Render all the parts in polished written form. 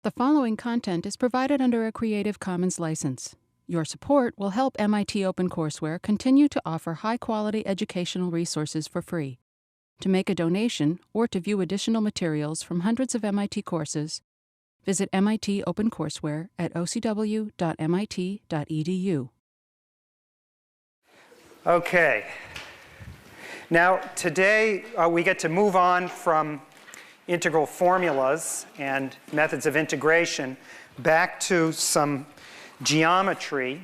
The following content is provided under a Creative Commons license. Your support will help MIT OpenCourseware continue to offer high-quality educational resources for free. To make a donation or to view additional materials from hundreds of MIT courses, visit MIT OpenCourseware at ocw.mit.edu. Okay. Now, today we get to move on from integral formulas and methods of integration back to some geometry.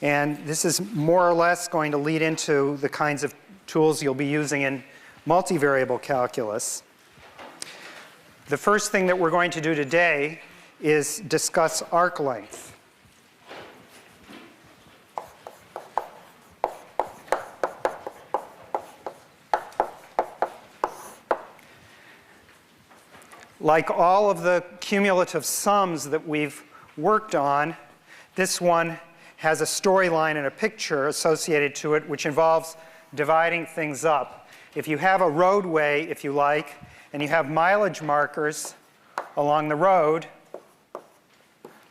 And this is more or less going to lead into the kinds of tools you'll be using in multivariable calculus. The first thing that we're going to do today is discuss arc length. Like all of the cumulative sums that we've worked on, this one has a storyline and a picture associated to it, which involves dividing things up. If you have a roadway, if you like, and you have mileage markers along the road,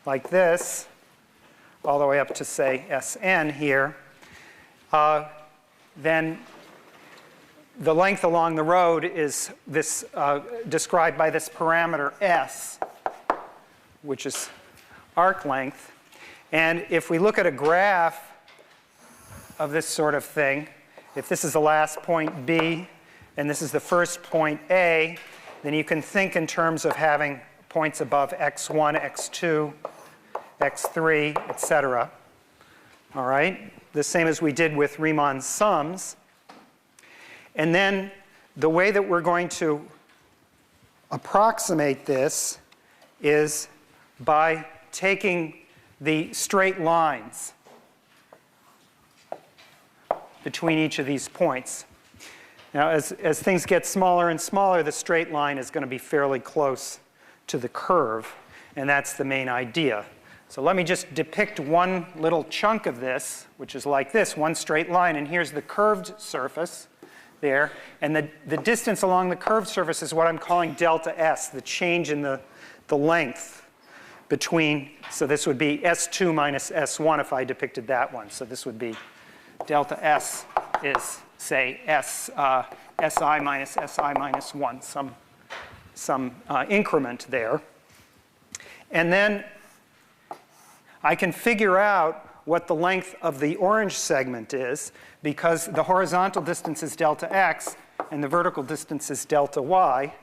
like this, all the way up to, say, SN here, then the length along the road is this described by this parameter S, which is arc length. And if we look at a graph of this sort of thing, if this is the last point B and this is the first point A, then you can think in terms of having points above x1, x2, x3, etc. All right? The same as we did with Riemann sums. And then the way that we're going to approximate this is by taking the straight lines between each of these points. Now, as things get smaller and smaller, the straight line is going to be fairly close to the curve, and that's the main idea. So let me just depict one little chunk of this, which is like this, one straight line, and here's the curved surface there, and the distance along the curved surface is what I'm calling delta S, the change in the length between, so this would be S2 minus S1 if I depicted that one. So this would be delta S is, say, SI minus SI minus 1, some increment there. And then I can figure out what the length of the orange segment is, because the horizontal distance is delta x and the vertical distance is delta y.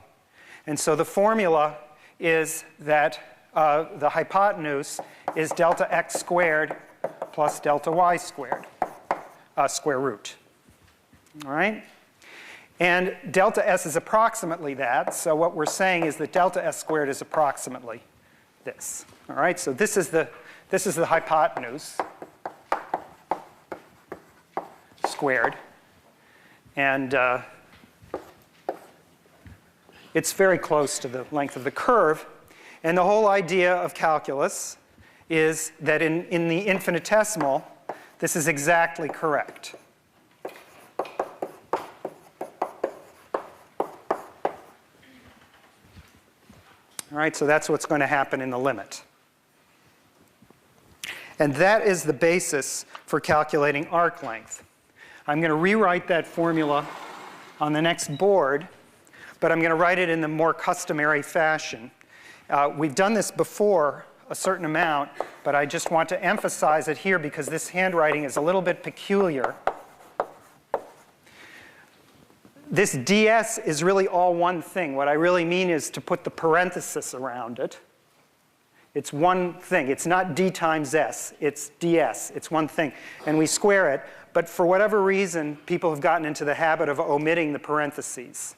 And so the formula is that the hypotenuse is delta x squared plus delta y squared, square root. All right? And delta s is approximately that, so what we're saying is that delta s squared is approximately this. All right? So this is the hypotenuse squared. And it's very close to the length of the curve. And the whole idea of calculus is that in the infinitesimal, this is exactly correct. All right, so that's what's going to happen in the limit. And that is the basis for calculating arc length. I'm going to rewrite that formula on the next board, but I'm going to write it in the more customary fashion. We've done this before a certain amount, but I just want to emphasize it here because this handwriting is a little bit peculiar. This ds is really all one thing. What I really mean is to put the parenthesis around it. It's one thing. It's not d times s. It's ds. It's one thing. And we square it. But for whatever reason, people have gotten into the habit of omitting the parentheses.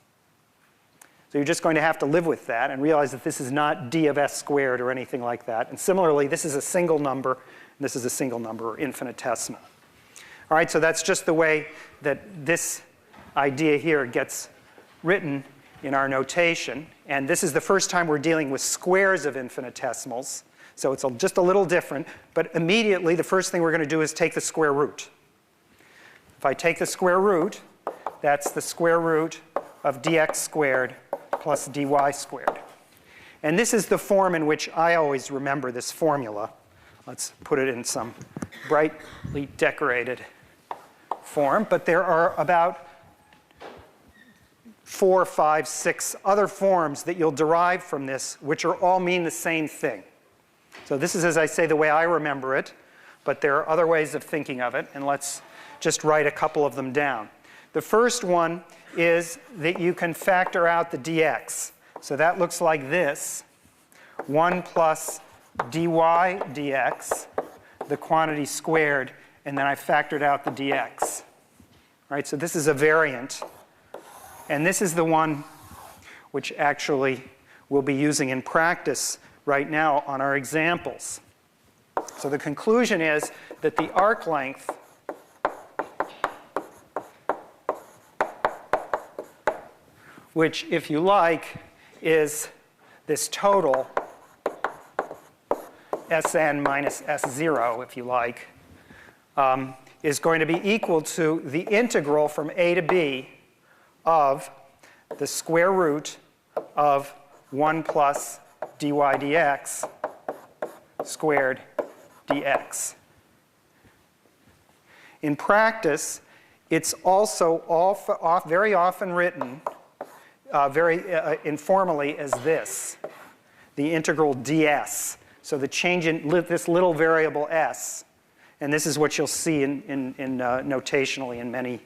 So you're just going to have to live with that and realize that this is not d of s squared or anything like that. And similarly, this is a single number, and this is a single number, or infinitesimal. All right, so that's just the way that this idea here gets written in our notation. And this is the first time we're dealing with squares of infinitesimals. So it's just a little different. But immediately, the first thing we're going to do is take the square root. If I take the square root, that's the square root of dx squared plus dy squared. And this is the form in which I always remember this formula. Let's put it in some brightly decorated form. But there are about 4, 5, 6 other forms that you'll derive from this, which are all mean the same thing. So this is, as I say, the way I remember it. But there are other ways of thinking of it. And let's just write a couple of them down. The first one is that you can factor out the dx. So that looks like this. 1 plus dy dx, the quantity squared, and then I factored out the dx. Right, so this is a variant. And this is the one which actually we'll be using in practice right now on our examples. So the conclusion is that the arc length which, if you like, is this total Sn minus S0, if you like, is going to be equal to the integral from a to b of the square root of 1 plus dy dx squared dx. In practice, it's also very often written very informally as this, the integral ds. So the change in this little variable s. And this is what you'll see notationally in many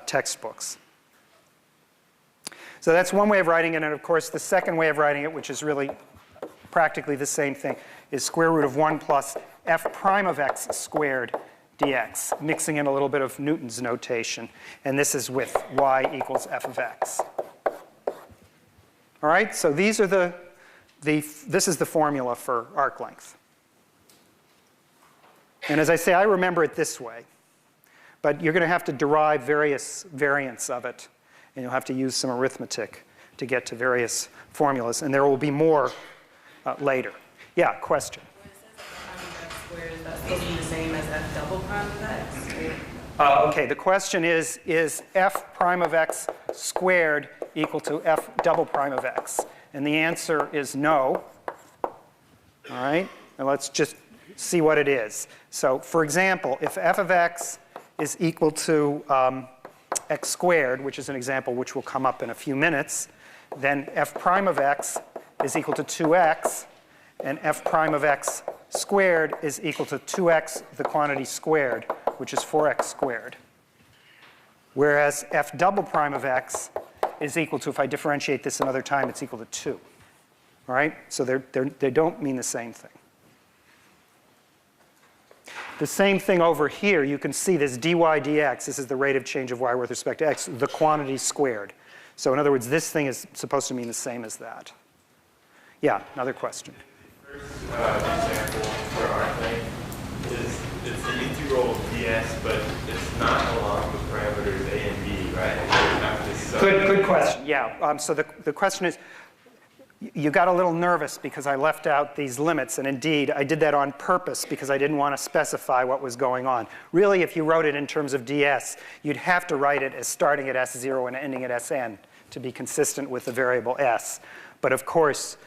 textbooks. So that's one way of writing it. And of course, the second way of writing it, which is really practically the same thing, is square root of 1 plus f prime of x squared dx, mixing in a little bit of Newton's notation. And this is with y equals f of x. All right, so these are this is the formula for arc length. And as I say, I remember it this way. But you're going to have to derive various variants of it. And you'll have to use some arithmetic to get to various formulas. And there will be more later. Yeah, question? When it says f prime of x squared, is that supposed to be the same as f double prime of x? Okay, the question is f prime of x squared equal to f double prime of x? And the answer is no. All right, and let's just see what it is. So for example, if f of x is equal to x squared, which is an example which will come up in a few minutes, then f prime of x is equal to 2x, and f prime of x squared is equal to 2x, the quantity squared, which is 4x squared. Whereas f double prime of x is equal to, if I differentiate this another time, it's equal to 2. All right? So they don't mean the same thing. The same thing over here, you can see this dy dx, this is the rate of change of y with respect to x, the quantity squared. So in other words, this thing is supposed to mean the same as that. Yeah, another question. The first example for arc length is it's the integral of ds, but it's not along the parameters a and b, right? Good question. Yeah. So the question is, you got a little nervous because I left out these limits, and indeed, I did that on purpose because I didn't want to specify what was going on. Really, if you wrote it in terms of ds, you'd have to write it as starting at S0 and ending at Sn to be consistent with the variable s. But of course,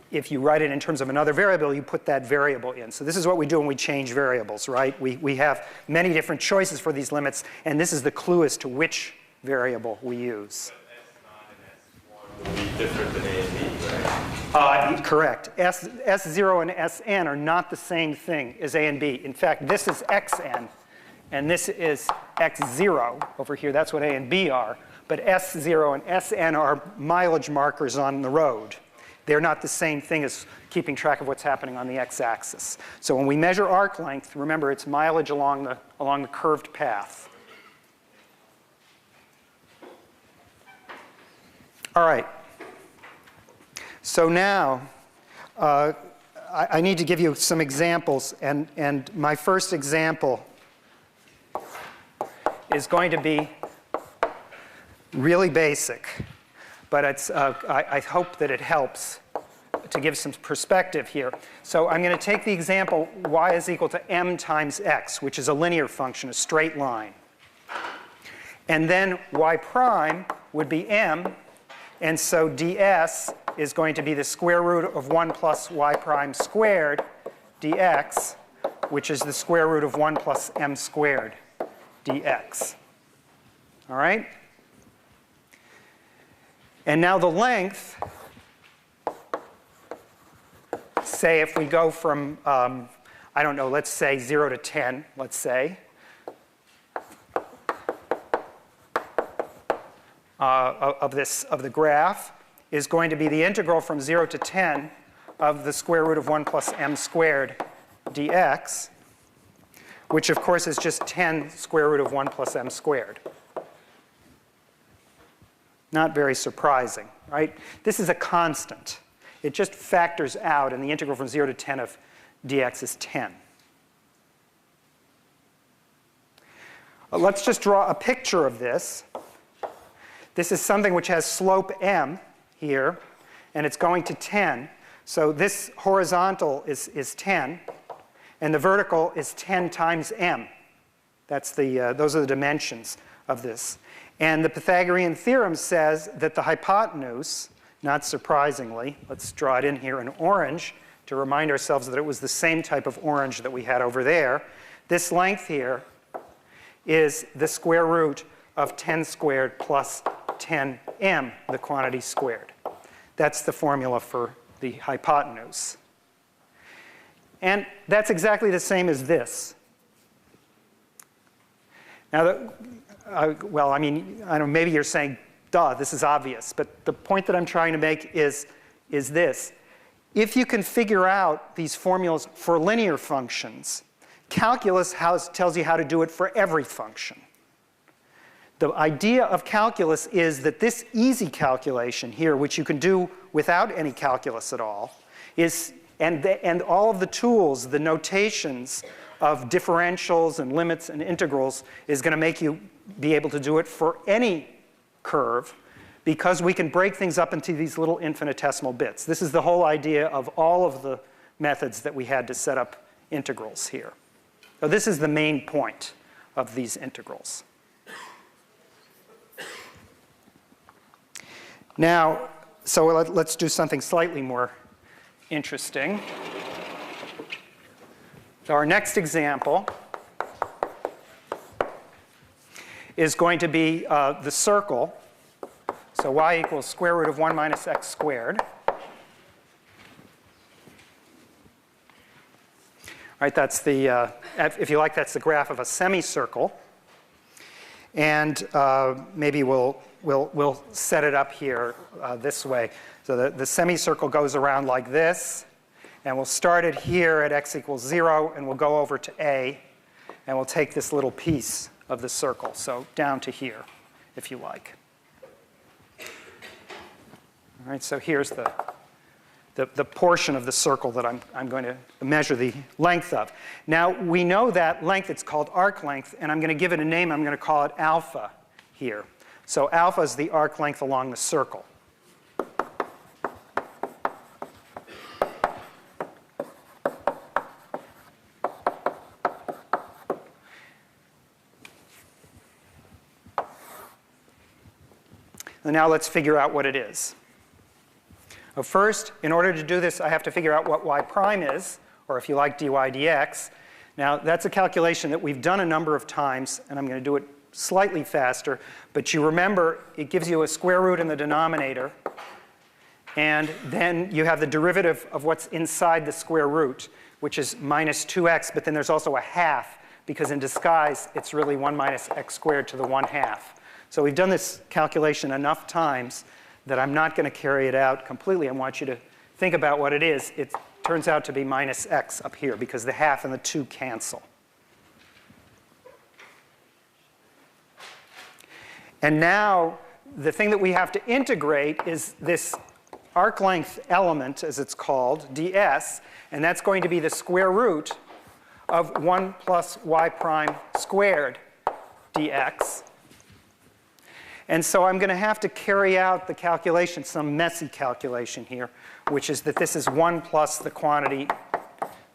if you write it in terms of another variable, you put that variable in. So this is what we do when we change variables, right? We have many different choices for these limits, and this is the clue as to which variable we use. Would be different than a and b, right? Correct. S0 and Sn are not the same thing as a and b. In fact, this is xn, and this is x0 over here. That's what a and b are. But S0 and Sn are mileage markers on the road. They're not the same thing as keeping track of what's happening on the x-axis. So when we measure arc length, remember it's mileage along the curved path. All right. So now I need to give you some examples, and my first example is going to be really basic, but it's, I hope that it helps to give some perspective here. So I'm going to take the example y is equal to m times x, which is a linear function, a straight line. And then y prime would be m, and so ds is going to be the square root of 1 plus y prime squared dx, which is the square root of 1 plus m squared dx. All right? And now the length, say if we go from, I don't know, let's say 0 to 10, let's say, of the graph is going to be the integral from 0 to 10 of the square root of 1 plus m squared dx, which of course is just 10 square root of 1 plus m squared. Not very surprising, right? This is a constant. It just factors out, and the integral from 0 to 10 of dx is 10. Let's just draw a picture of this. This is something which has slope m here, and it's going to 10. So this horizontal is 10, and the vertical is 10 times m. That's those are the dimensions of this. And the Pythagorean theorem says that the hypotenuse, not surprisingly, let's draw it in here in orange to remind ourselves that it was the same type of orange that we had over there. This length here is the square root of 10 squared plus 10m, the quantity squared. That's the formula for the hypotenuse. And that's exactly the same as this. Now, well, I mean, I don't know, maybe you're saying, duh, this is obvious. But the point that I'm trying to make is this. If you can figure out these formulas for linear functions, calculus tells you how to do it for every function. The idea of calculus is that this easy calculation here, which you can do without any calculus at all, and all of the tools, the notations of differentials and limits and integrals is going to make you be able to do it for any curve, because we can break things up into these little infinitesimal bits. This is the whole idea of all of the methods that we had to set up integrals here. So this is the main point of these integrals. Now, so let's do something slightly more interesting. So our next example is going to be the circle. So y equals square root of 1 minus x squared. Right, that's the, if you like, that's the graph of a semicircle. And maybe we'll set it up here this way. So the semicircle goes around like this. And we'll start it here at x equals 0, and we'll go over to a. And we'll take this little piece of the circle, so down to here, if you like. All right, so here's the portion of the circle that I'm going to measure the length of. Now, we know that length, it's called arc length, and I'm going to give it a name. I'm going to call it alpha here. So alpha is the arc length along the circle. And now let's figure out what it is. Well, first, in order to do this, I have to figure out what y prime is, or if you like, dy dx. Now, that's a calculation that we've done a number of times, and I'm going to do it slightly faster. But you remember, it gives you a square root in the denominator, and then you have the derivative of what's inside the square root, which is minus 2x, but then there's also a half, because in disguise, it's really 1 minus x squared to the 1/2. So we've done this calculation enough times that I'm not going to carry it out completely. I want you to think about what it is. It turns out to be minus x up here, because the half and the 2 cancel. And now, the thing that we have to integrate is this arc length element, as it's called, ds, and that's going to be the square root of 1 plus y prime squared dx. And so I'm going to have to carry out the calculation, some messy calculation here, which is that this is 1 plus the quantity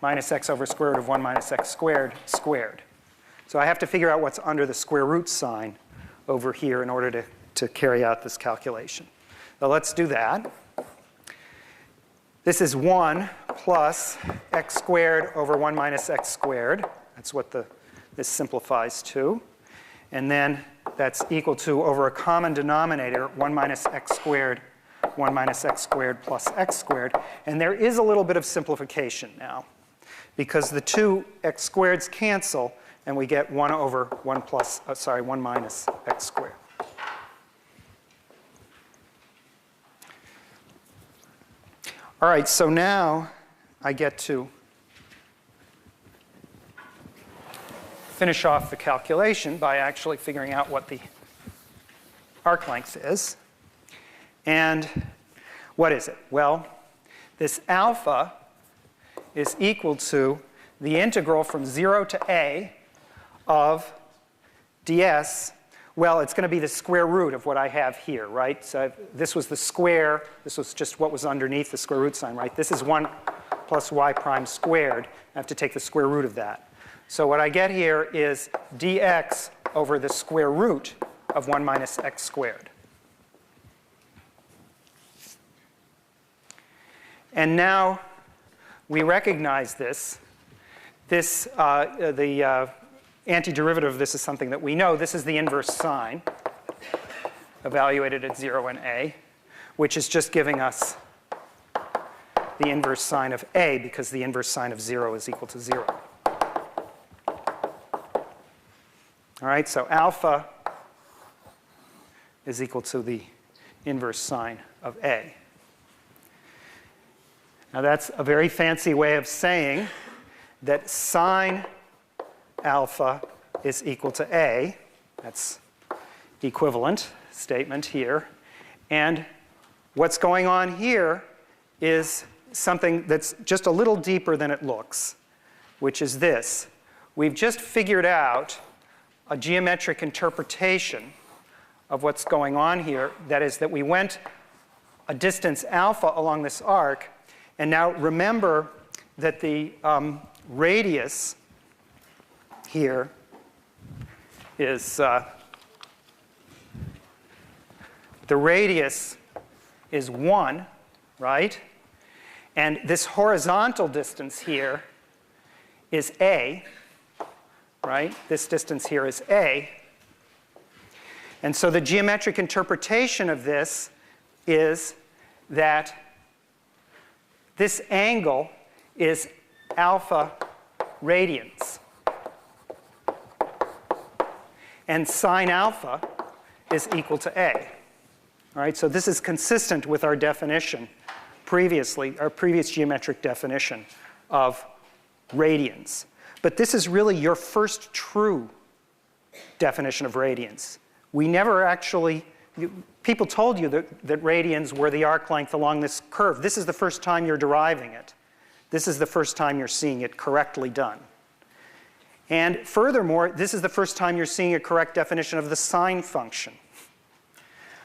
minus x over square root of 1 minus x squared squared. So I have to figure out what's under the square root sign over here in order to carry out this calculation. So let's do that. This is 1 plus x squared over 1 minus x squared. That's what this simplifies to. And then that's equal to, over a common denominator, 1 minus x squared, 1 minus x squared plus x squared. And there is a little bit of simplification now, because the two x squareds cancel, and we get 1 over 1 minus x squared. All right, so now I get to finish off the calculation by actually figuring out what the arc length is. And what is it? Well, this alpha is equal to the integral from 0 to a of ds. Well, it's going to be the square root of what I have here, right? So this was the square. This was just what was underneath the square root sign, right? This is 1 plus y prime squared. I have to take the square root of that. So what I get here is dx over the square root of 1 minus x squared. And now we recognize this. The antiderivative of this is something that we know. This is the inverse sine, evaluated at 0 and a, which is just giving us the inverse sine of a, because the inverse sine of 0 is equal to 0. All right, so alpha is equal to the inverse sine of a. Now that's a very fancy way of saying that sine alpha is equal to a. That's the equivalent statement here. And what's going on here is something that's just a little deeper than it looks, which is this. We've just figured out a geometric interpretation of what's going on here. That is, that we went a distance alpha along this arc. And now remember that the radius here is the radius is 1, right? And this horizontal distance here is a, right? This distance here is a. And so the geometric interpretation of this is that this angle is alpha radians. And sine alpha is equal to a. All right, so this is consistent with our definition previously, our previous geometric definition of radians. But this is really your first true definition of radians. We never actually, people told you that radians were the arc length along this curve. This is the first time you're deriving it. This is the first time you're seeing it correctly done. And furthermore, this is the first time you're seeing a correct definition of the sine function.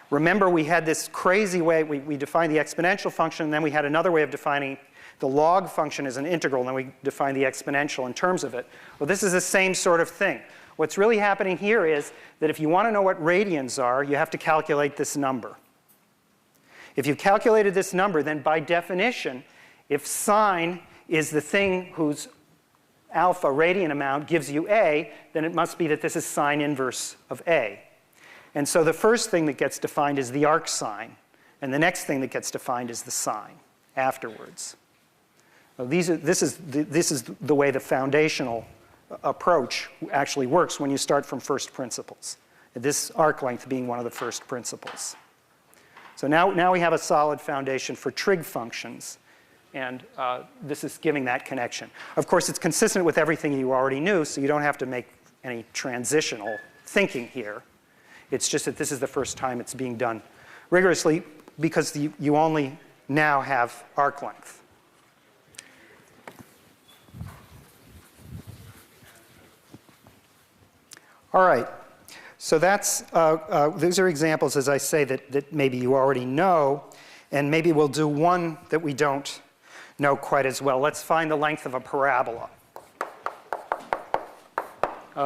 Remember, we had this crazy way, we defined the exponential function, and then we had another way of defining the log function as an integral, and then we defined the exponential in terms of it. Well, this is the same sort of thing. What's really happening here is that if you want to know what radians are, you have to calculate this number. If you've calculated this number, then by definition, if sine is the thing whose alpha radian amount gives you a, then it must be that this is sine inverse of a. And so the first thing that gets defined is the arc sine, and the next thing that gets defined is the sine afterwards. Well, this is the way the foundational approach actually works when you start from first principles, this arc length being one of the first principles. So now we have a solid foundation for trig functions, and this is giving that connection. Of course, it's consistent with everything you already knew, so you don't have to make any transitional thinking here. It's just that this is the first time it's being done rigorously because you only now have arc length. All right, so these are examples, as I say, that maybe you already know, and maybe we'll do one that we don't know quite as well. Let's find the length of a parabola.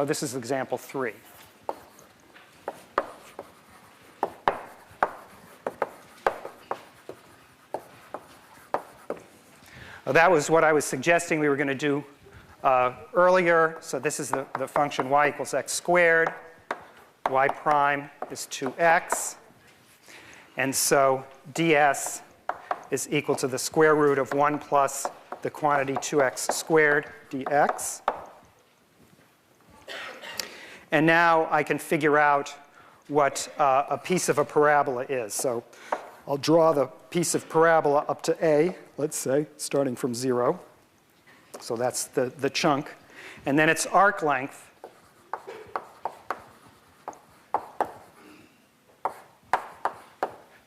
This is example 3. Well, that was what I was suggesting we were going to do earlier. So this is the function y equals x squared. Y prime is 2x. And so ds is equal to the square root of 1 plus the quantity 2x squared dx. And now I can figure out what a piece of a parabola is. So I'll draw the piece of parabola up to a, let's say, starting from 0. So that's the chunk. And then its arc length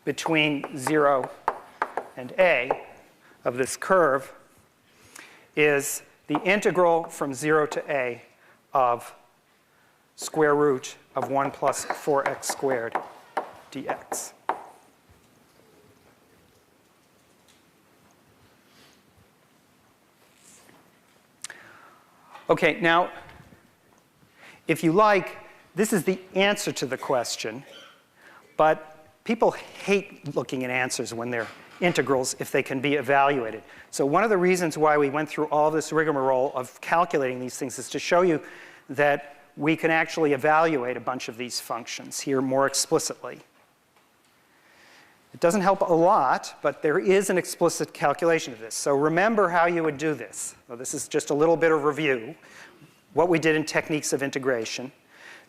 between 0 and a of this curve is the integral from 0 to a of square root of 1 plus 4x squared dx. Okay, now, if you like, this is the answer to the question, but people hate looking at answers when they're integrals if they can be evaluated. So one of the reasons why we went through all this rigmarole of calculating these things is to show you that we can actually evaluate a bunch of these functions here more explicitly. It doesn't help a lot, but there is an explicit calculation of this. So remember how you would do this. Well, this is just a little bit of review. What we did in techniques of integration.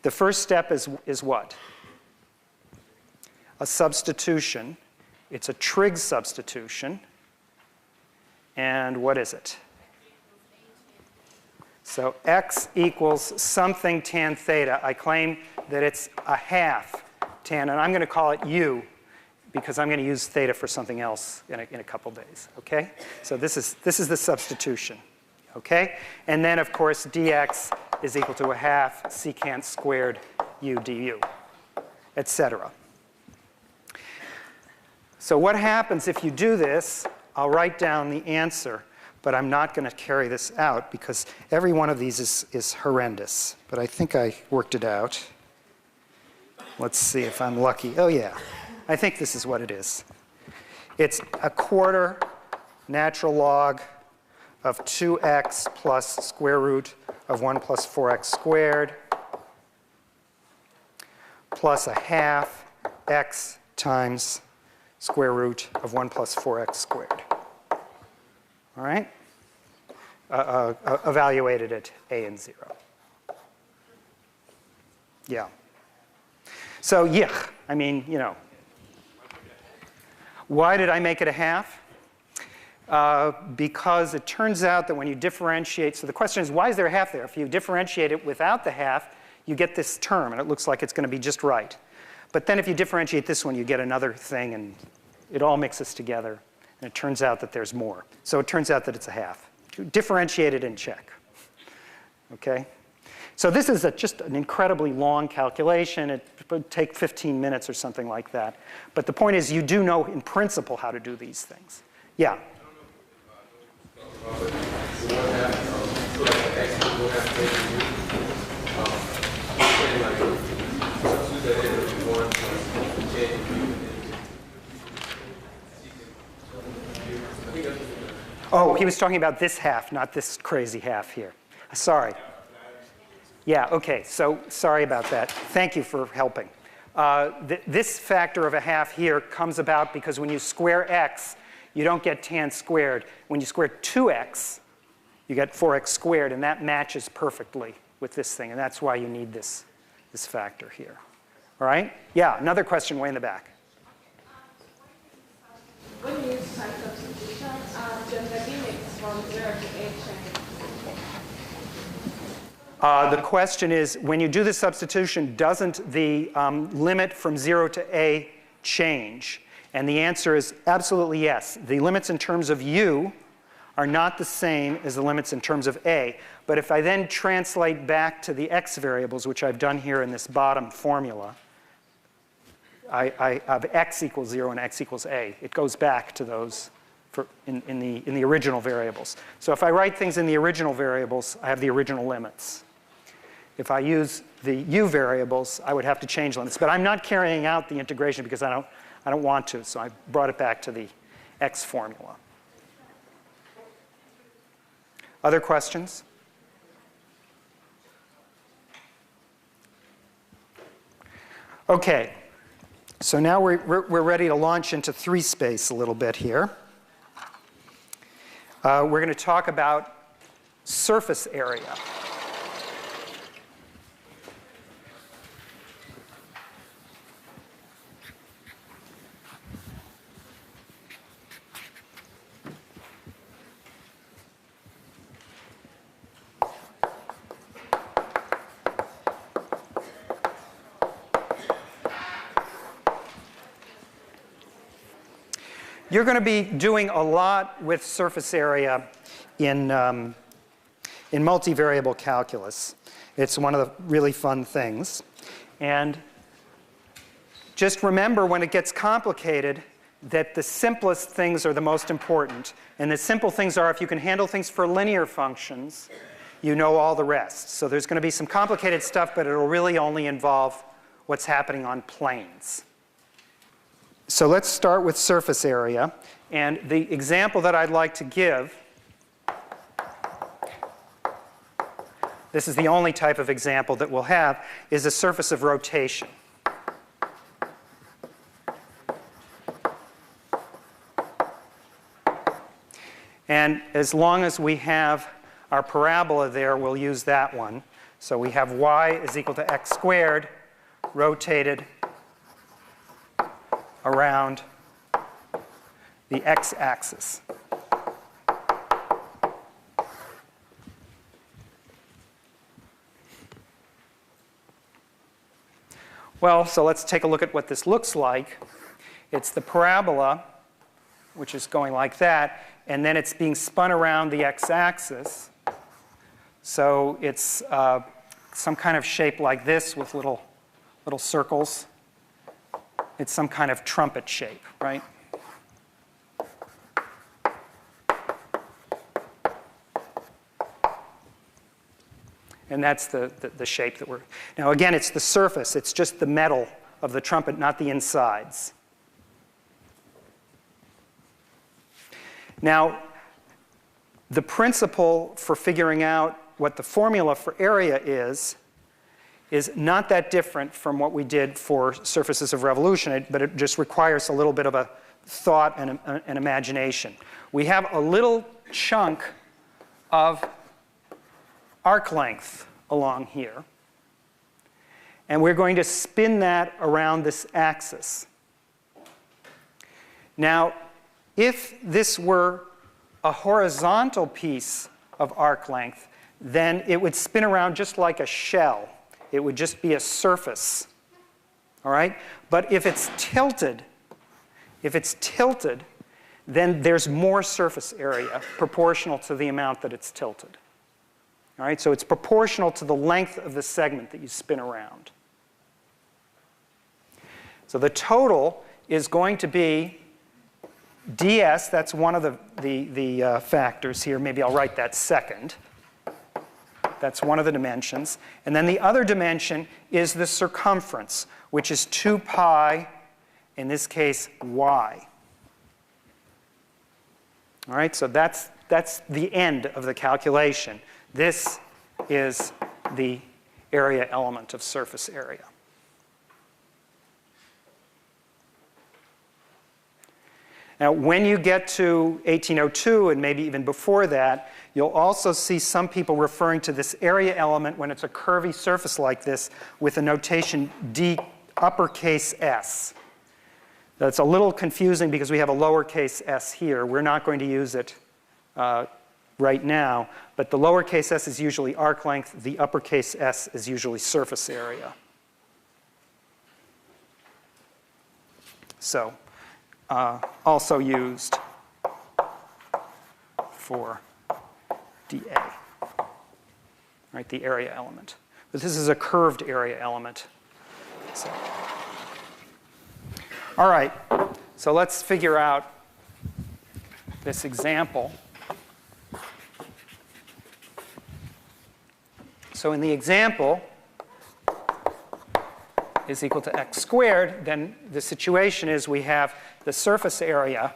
The first step is what? A substitution. It's a trig substitution. And what is it? So x equals something tan theta. I claim that it's a half tan, and I'm going to call it u because I'm going to use theta for something else in a couple days. Okay? So this is the substitution. Okay? And then, of course, dx is equal to a half secant squared u du, etc. So what happens if you do this? I'll write down the answer, but I'm not going to carry this out because every one of these is horrendous. But I think I worked it out. Let's see if I'm lucky. Oh, yeah. I think this is what it is. It's a quarter natural log of 2x plus square root of 1 plus 4x squared plus a half x times square root of 1 plus 4x squared. All right? Evaluated at a and 0. Yeah. So, I mean, you know. Why did I make it a half? Because it turns out that when you differentiate, so the question is, why is there a half there? If you differentiate it without the half, you get this term, and it looks like it's going to be just right. But then if you differentiate this one, you get another thing, and it all mixes together. And it turns out that there's more. So it turns out that it's a half. Differentiate it and check. Okay? So this is just an incredibly long calculation. It would take 15 minutes or something like that. But the point is, you do know in principle how to do these things. Yeah? Oh, he was talking about this half, not this crazy half here. Sorry. Yeah, okay, so sorry about that. Thank you for helping. This factor of a half here comes about because when you square x, you don't get tan squared. When you square 2x, you get 4x squared, and that matches perfectly with this thing, and that's why you need this factor here. All right? Yeah, another question way in the back. When you use sign substitution, does the limits from 0 to a change? The question is, when you do the substitution, doesn't the limit from 0 to a change? And the answer is absolutely yes. The limits in terms of u are not the same as the limits in terms of a. But if I then translate back to the x variables, which I've done here in this bottom formula, I have x equals 0 and x equals a. It goes back to those in the original variables. So if I write things in the original variables, I have the original limits. If I use the u variables, I would have to change limits. But I'm not carrying out the integration because I don't want to. So I brought it back to the x formula. Other questions? Okay, so now we're ready to launch into 3-space a little bit here. We're going to talk about surface area. You're going to be doing a lot with surface area in multivariable calculus. It's one of the really fun things. And just remember, when it gets complicated, that the simplest things are the most important. And the simple things are, if you can handle things for linear functions, you know all the rest. So there's going to be some complicated stuff, but it'll really only involve what's happening on planes. So let's start with surface area. And the example that I'd like to give, this is the only type of example that we'll have, is a surface of rotation. And as long as we have our parabola there, we'll use that one. So we have y is equal to x squared rotated around the x-axis. Well, so let's take a look at what this looks like. It's the parabola, which is going like that, and then it's being spun around the x-axis. So it's some kind of shape like this with little circles. It's some kind of trumpet shape, right? And that's the shape that we're... Now again, it's the surface. It's just the metal of the trumpet, not the insides. Now, the principle for figuring out what the formula for area is not that different from what we did for surfaces of revolution, but it just requires a little bit of a thought and an imagination. We have a little chunk of arc length along here, and we're going to spin that around this axis. Now, if this were a horizontal piece of arc length, then it would spin around just like a shell. It would just be a surface, all right? But if it's tilted, then there's more surface area proportional to the amount that it's tilted. All right, so it's proportional to the length of the segment that you spin around. So the total is going to be ds, that's one of the factors here. Maybe I'll write that second. That's one of the dimensions. And then the other dimension is the circumference, which is 2 pi, in this case, y. All right, so that's the end of the calculation. This is the area element of surface area. Now, when you get to 1802, and maybe even before that, you'll also see some people referring to this area element when it's a curvy surface like this with a notation d uppercase s. That's a little confusing because we have a lowercase s here. We're not going to use it right now, but the lowercase s is usually arc length. The uppercase s is usually surface area. So, also used for dA, right, the area element. But this is a curved area element. So. All right, so let's figure out this example. So in the example, is equal to x squared, then the situation is we have the surface area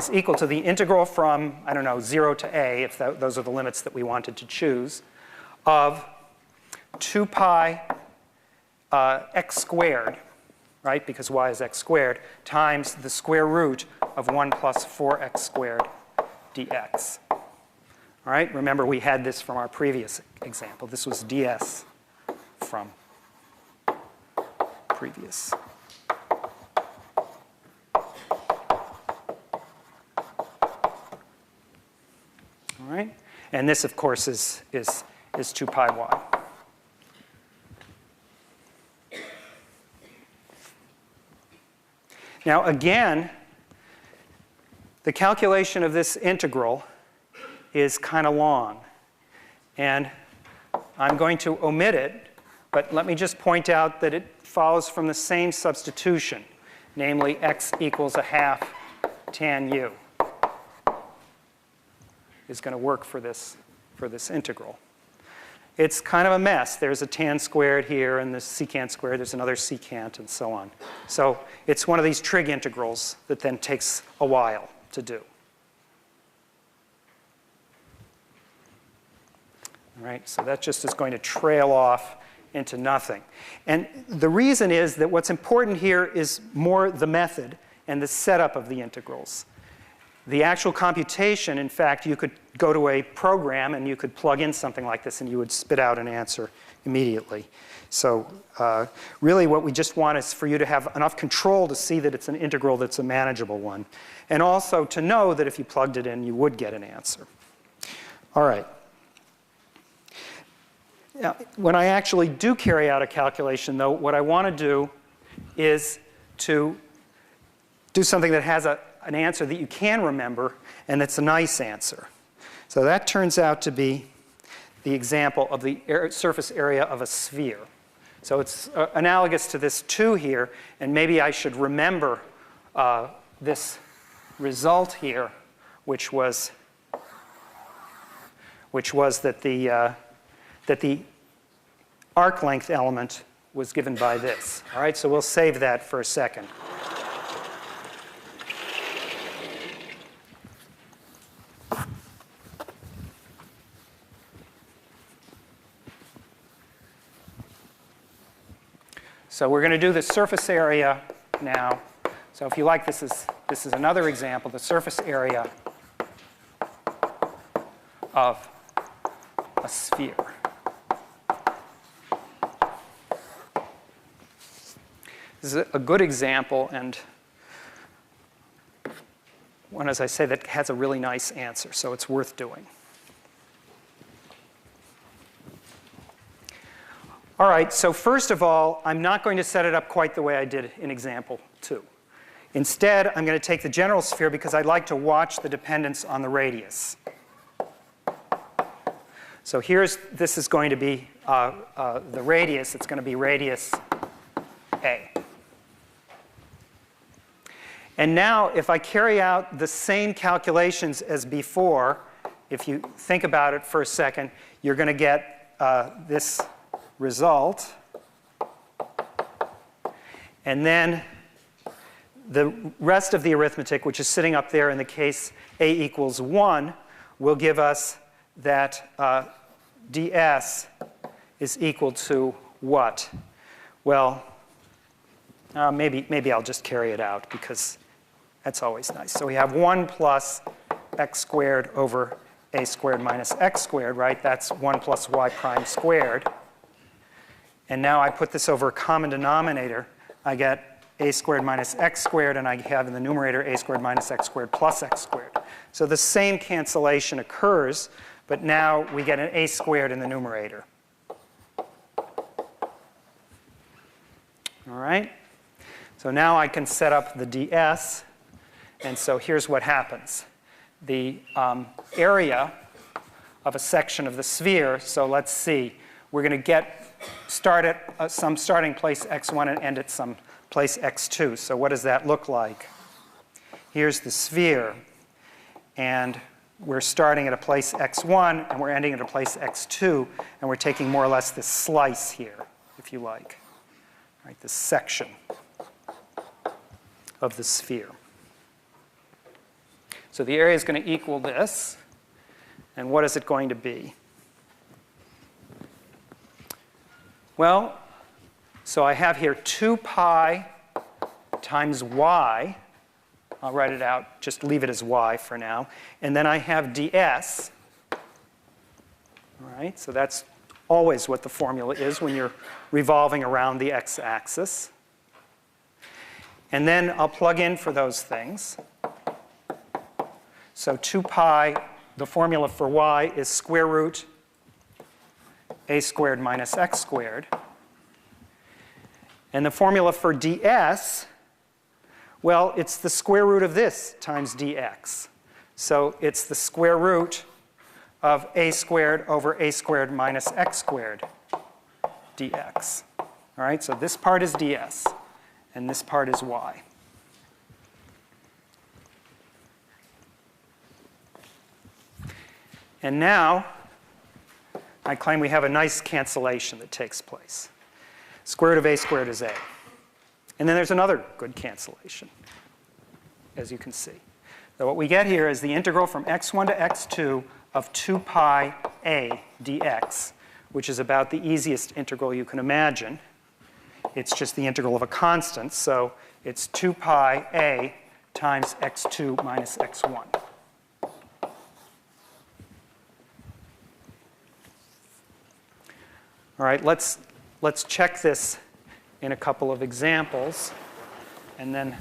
is equal to the integral from, I don't know, 0 to a, if those are the limits that we wanted to choose, of 2 pi x squared, right, because y is x squared, times the square root of 1 plus 4x squared dx. All right, remember we had this from our previous example. This was ds from previous. All right, and this, of course, is 2 pi y. Now, again, the calculation of this integral is kind of long. And I'm going to omit it, but let me just point out that it follows from the same substitution, namely x equals a half tan u is going to work for this integral. It's kind of a mess. There's a tan squared here, and this secant squared. There's another secant, and so on. So it's one of these trig integrals that then takes a while to do. All right, so that just is going to trail off into nothing. And the reason is that what's important here is more the method and the setup of the integrals. The actual computation, in fact, you could go to a program and you could plug in something like this and you would spit out an answer immediately. So really what we just want is for you to have enough control to see that it's an integral that's a manageable one. And also to know that if you plugged it in, you would get an answer. All right. Now, when I actually do carry out a calculation, though, what I want to do is to do something that has an answer that you can remember, and it's a nice answer. So that turns out to be the example of the surface area of a sphere. So it's analogous to this 2 here, and maybe I should remember this result here, which was that the arc length element was given by this. All right, so we'll save that for a second. So we're going to do the surface area now. So if you like, this is another example, the surface area of a sphere. This is a good example, and one, as I say, that has a really nice answer, so it's worth doing. All right, so first of all, I'm not going to set it up quite the way I did in example 2. Instead, I'm going to take the general sphere because I'd like to watch the dependence on the radius. So this is going to be the radius. It's going to be radius A. And now, if I carry out the same calculations as before, if you think about it for a second, you're going to get this result. And then the rest of the arithmetic, which is sitting up there in the case a equals 1, will give us that ds is equal to what? Well, maybe I'll just carry it out because that's always nice. So we have 1 plus x squared over a squared minus x squared, right? That's 1 plus y prime squared. And now I put this over a common denominator. I get a squared minus x squared, and I have in the numerator a squared minus x squared plus x squared. So the same cancellation occurs, but now we get an a squared in the numerator. All right? So now I can set up the ds. And so here's what happens. The area of a section of the sphere, so let's see, we're going to start at some starting place x1 and end at some place x2. So what does that look like? Here's the sphere. And we're starting at a place x1, and we're ending at a place x2, and we're taking more or less this slice here, if you like, right, this section of the sphere. So the area is going to equal this. And what is it going to be? Well, so I have here 2 pi times y. I'll write it out, just leave it as y for now. And then I have ds. All right, so that's always what the formula is when you're revolving around the x-axis. And then I'll plug in for those things. So 2 pi, the formula for y is square root a squared minus x squared. And the formula for ds, well, it's the square root of this times dx. So it's the square root of a squared over a squared minus x squared dx. All right, so this part is ds, and this part is y. And now, I claim we have a nice cancellation that takes place. Square root of a squared is a. And then there's another good cancellation, as you can see. So what we get here is the integral from x1 to x2 of 2 pi a dx, which is about the easiest integral you can imagine. It's just the integral of a constant, so it's 2 pi a times x2 minus x1. All right, let's check this in a couple of examples and then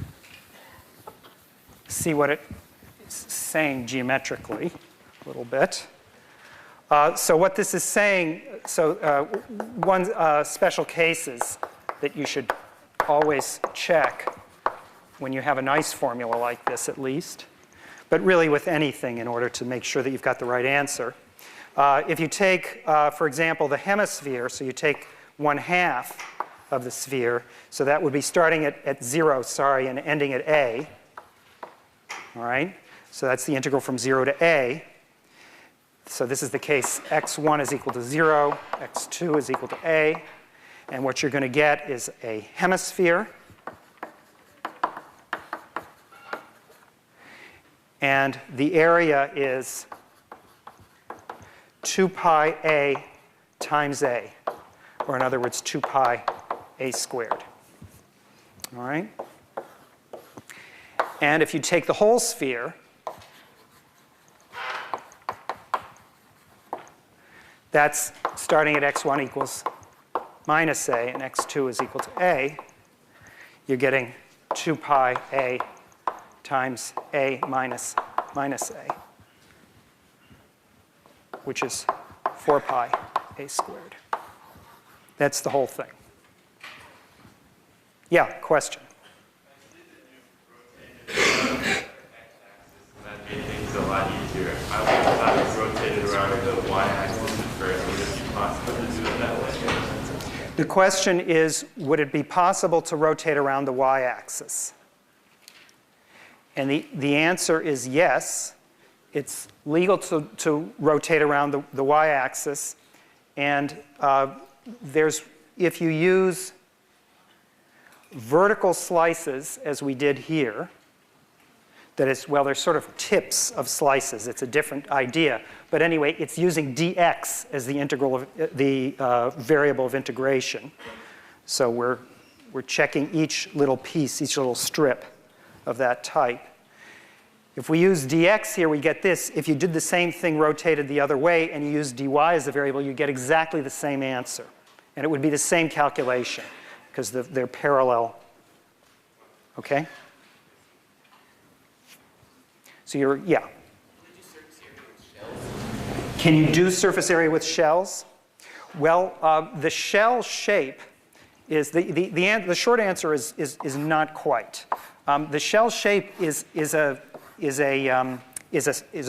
see what it's saying geometrically a little bit. So what this is saying, one special cases that you should always check when you have a nice formula like this at least, but really with anything in order to make sure that you've got the right answer. If you take, for example, the hemisphere, so you take 1/2 of the sphere, so that would be starting at 0, and ending at a. All right? So that's the integral from 0 to a. So this is the case x1 is equal to 0, x2 is equal to a. And what you're going to get is a hemisphere. And the area is 2 pi a times a, or in other words, 2 pi a squared. All right? And if you take the whole sphere, that's starting at x1 equals minus a, and x2 is equal to a. You're getting 2 pi a times a minus a, which is 4 pi a squared. That's the whole thing. Yeah, question? That made things a lot easier. I would have thought it rotated around the y-axis at first. Would it be possible to do it that way? The question is, would it be possible to rotate around the y-axis? And the answer is yes. It's legal to rotate around the y-axis. And if you use vertical slices, as we did here, that is, well, they're sort of tips of slices. It's a different idea. But anyway, it's using dx as the integral of the variable of integration. So we're checking each little piece, each little strip of that type. If we use dx here, we get this. If you did the same thing rotated the other way and you use dy as the variable, you get exactly the same answer. And it would be the same calculation because they're parallel. Okay? So yeah. Can you do surface area with shells? Well, the shell shape is the short answer is not quite. The shell shape is a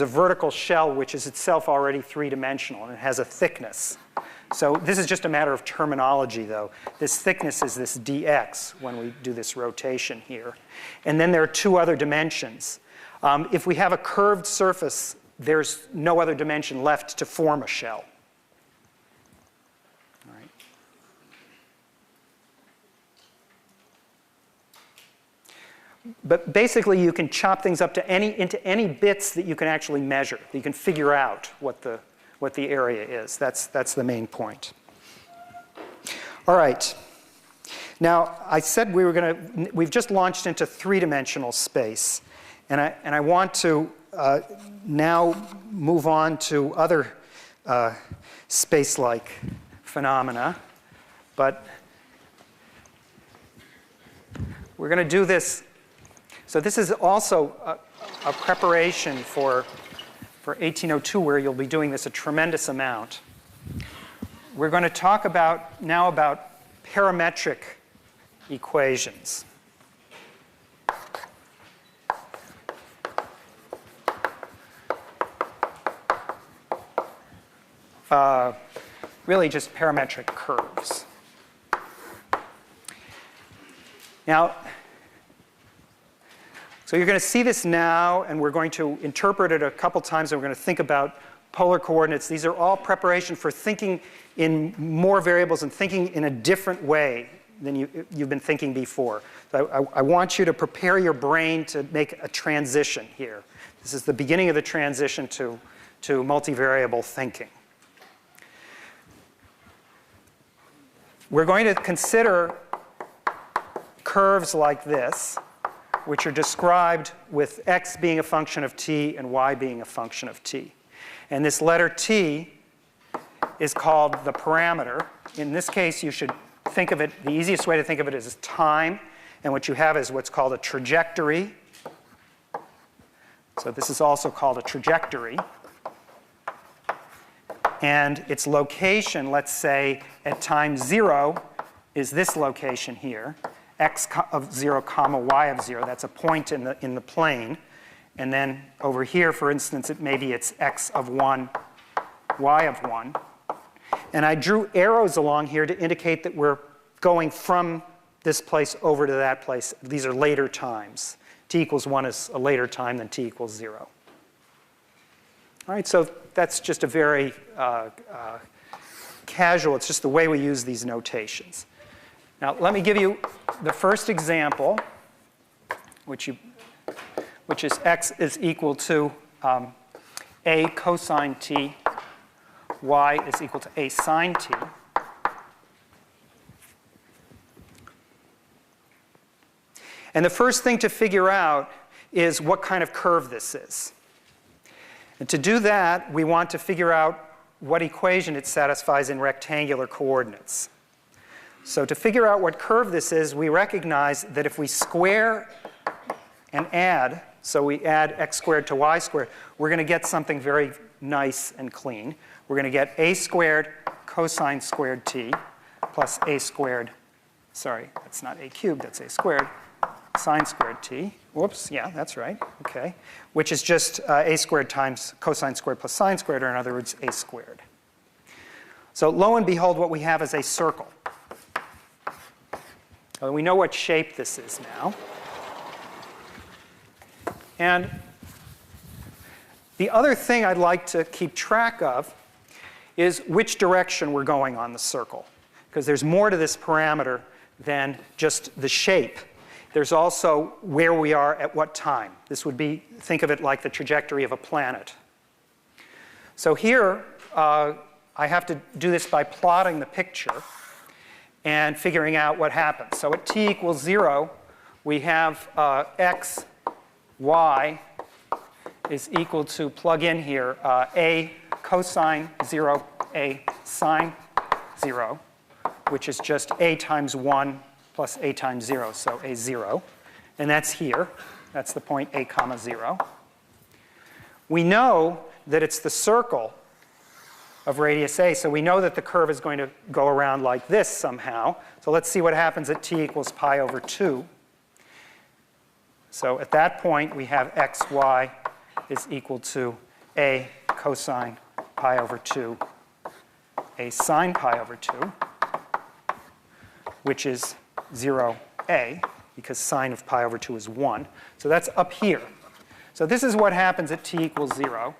vertical shell which is itself already three-dimensional and it has a thickness. So this is just a matter of terminology, though. This thickness is this dx when we do this rotation here. And then there are two other dimensions. If we have a curved surface, there's no other dimension left to form a shell. All right. But basically, you can chop things up to into any bits that you can actually measure. You can figure out what the area is. That's the main point. All right. Now, I said we've just launched into three-dimensional space. And I want to now move on to other space-like phenomena. But we're going to do this. So this is also a preparation for 1802, where you'll be doing this a tremendous amount. We're going to talk now about parametric equations. Really just parametric curves. Now, so you're going to see this now, and we're going to interpret it a couple times, and we're going to think about polar coordinates. These are all preparation for thinking in more variables and thinking in a different way than you've been thinking before. So I want you to prepare your brain to make a transition here. This is the beginning of the transition to multivariable thinking. We're going to consider curves like this, which are described with x being a function of t and y being a function of t. And this letter t is called the parameter. In this case, you should think of it, the easiest way to think of it is time. And what you have is what's called a trajectory. So this is also called a trajectory. And its location, let's say, at time 0 is this location here, x of 0, comma y of 0. That's a point in the plane. And then over here, for instance, maybe it's x of 1, y of 1. And I drew arrows along here to indicate that we're going from this place over to that place. These are later times. T equals 1 is a later time than t equals 0. All right, so that's just a very casual, it's just the way we use these notations. Now, let me give you the first example, which is x is equal to a cosine t, y is equal to a sine t. And the first thing to figure out is what kind of curve this is. And to do that, we want to figure out what equation it satisfies in rectangular coordinates. So to figure out what curve this is, we recognize that if we square and add, so we add x squared to y squared, we're going to get something very nice and clean. We're going to get a squared cosine squared t plus a squared, sorry, that's not a cubed, that's a squared, sine squared t. Whoops, yeah, that's right, okay. Which is just a squared times cosine squared plus sine squared, or in other words, a squared. So lo and behold, what we have is a circle. We know what shape this is now. And the other thing I'd like to keep track of is which direction we're going on the circle. Because there's more to this parameter than just the shape. There's also where we are at what time. This would be, think of it like the trajectory of a planet. So here, I have to do this by plotting the picture and figuring out what happens. So at t equals 0, we have x, y is equal to, plug in here, a cosine 0, a sine 0, which is just a times 1 plus a times 0, so a 0. And that's here. That's the point a comma 0. We know that it's the circle of radius a, so we know that the curve is going to go around like this somehow. So let's see what happens at t equals pi over 2. So at that point, we have xy is equal to a cosine pi over 2, a sine pi over 2, which is 0a, because sine of pi over 2 is 1. So that's up here. So this is what happens at t equals 0.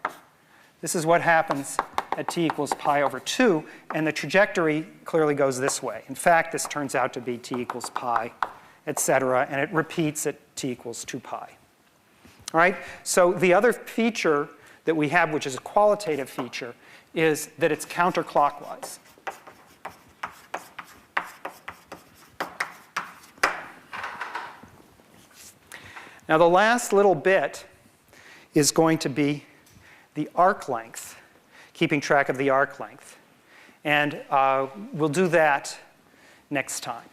This is what happens at t equals pi over 2, and the trajectory clearly goes this way. In fact, this turns out to be t equals pi etc., and it repeats at t equals 2 pi. All right? So the other feature that we have, which is a qualitative feature, is that it's counterclockwise. Now the last little bit is going to be the arc length, keeping track of the arc length. And we'll do that next time.